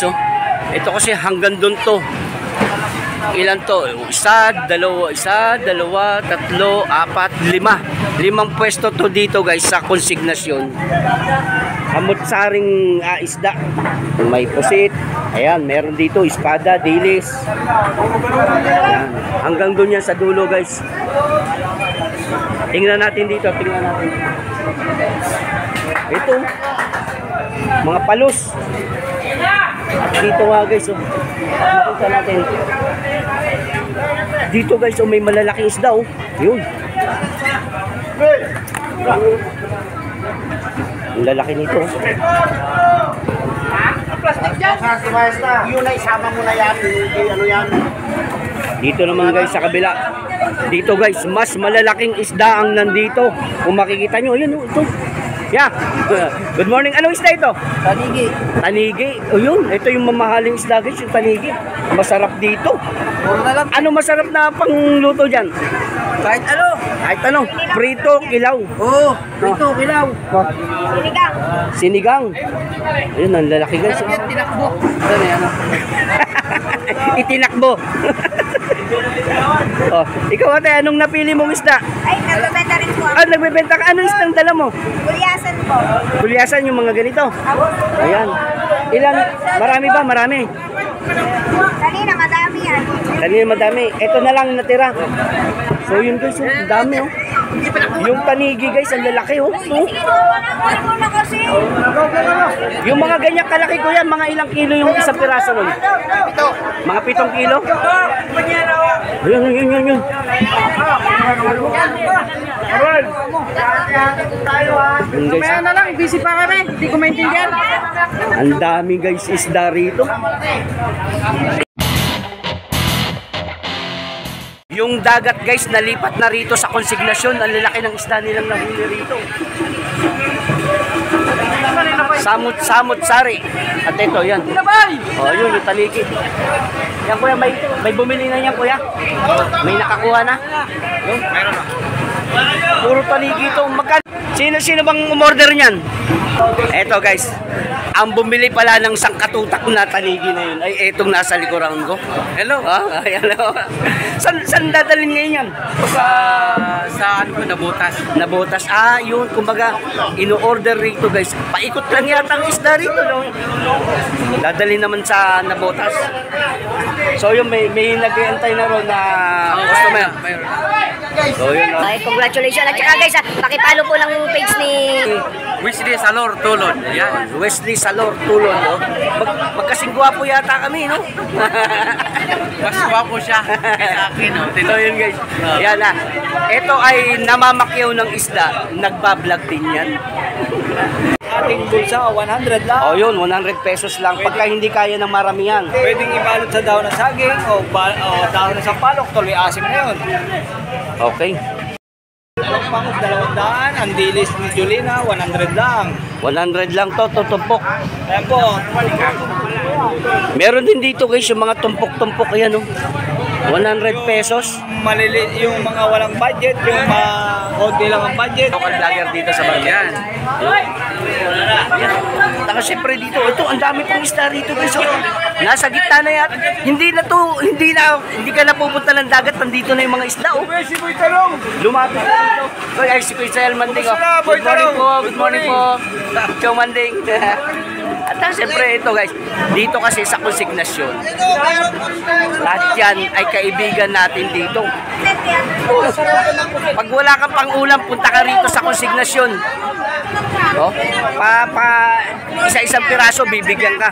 So, ito kasi hanggang doon to. Ilan to? Isa, dalawa, tatlo, apat, lima. Limang pwesto to dito guys sa konsignasyon. Kamutsaring isda. May pusit. Ayan, meron dito espada, dilis. Ayan. Hanggang doon yan sa dulo guys. Tingnan natin dito, Ito, mga palos. Dito nga guys, makita natin. Dito guys, may malalaking isda oh. Yun. Ang lalaki nito. Plastic dyan. Yun na isama mo na yan. Ano yan? Dito naman guys sa kabila. Dito guys, mas malalaking isda ang nandito. Kung makikita nyo, yun oh, ito. Yeah. Good morning. Anong isda ito? Tanigi. Tanigi. O yun, ito yung mamahaling isda guys, yung tanigi. Masarap dito. Ano masarap na pangluto dyan? Kahit ano. Kahit ano, prito, kilaw. Oo, prito, kilaw. Sinigang. Sinigang. Ayun, ang lalaki guys. Tinakbo. Ano yan? Itinakbo. Oh, ikaw ate, anong napili mong isda? Ay, nagbebenta rin po ako. Ah, nagbebenta ka. Anong isdang dala mo? Gulyasan po. Gulyasan yung mga ganito. Ayan. Ilan? Marami ba? Marami. Kanina, madami yan. Kanina madami. Ito na lang natira. So yun guys, oh, ang dami oh. Yung tanigi guys, ang lalaki oh. Sige, ako na kasi. Yung mga ganyan kalaki ko yan, mga ilang kilo yung isang piraso nun? Mga 7 kilo? Ayun, yun. Kaya na lang, busy pa kami. Hindi ko maintindihan. Ang dami guys isda rito. Yung dagat guys, nalipat na rito sa konsignasyon. Ang lalaki ng isda nilang nahuli rito. Samut sari. At ito, yan. Oh, yun, yung taliki. Yan kuya, may bumili na yan kuya. May nakakuha na. Yun. Meron na. Puro taliki ito. Sino bang umorder niyan? Eto guys, ang bumili pala ng sangkatutak na tanigi na yun ay etong nasa likuran ko. Hello. Hello. Saan dadalhin ngayon yan? Sa ano ko, nabutas. Nabutas. Yun. Kumbaga, ino-order rito guys. Paikot lang yata ang isda rito. No? Dadalhin naman sa nabutas. So yun, may nag-iantay na ron na customer. So yun. Ay, congratulations. At saka guys, pakipalo po ng page ni Wesley Salor Tulon. Yan. Wesley Salor Tulon. No? Magkasing gwapo yata kami, no? Mas gwapo siya kaysa akin. No? So yun guys. Yan na. Ito ay namamakyaw ng isda. Nagbablog din yan. Ating bulsa, 100 lang. Oh yun, 100 pesos lang. Pagka hindi kaya ng maramihan. Pwedeng ibalot sa dahon ng saging o dahon ng sampalok, tuloy asim na yun. Okay. Dalawang pangus, 200. Ang dilis ni Julina, 100 lang. 100 lang to, tutumpok. Ayan po. Meron din dito guys yung mga tumpok-tumpok. Ayan oh. 100 pesos. Maliliit yung mga walang budget, yung konti lang ang budget. Local vlogger dito sa Baryan. Taka siyempre dito, ito ang dami pong isda rito guys. Oh. Nasa gitna na yan. Hindi ka na pupunta ng dagat, nandito na yung mga isda. Oh. Lumapit na dito. Ay, si Kuya Sel Manding. Oh. Good morning po. Chow Manding. At siyempre ito guys, dito kasi sa konsignasyon, lahat yan ay kaibigan natin dito. Pag wala kang pang-ulam, punta ka rito sa konsignasyon. Oh, isa-isang piraso, bibigyan ka.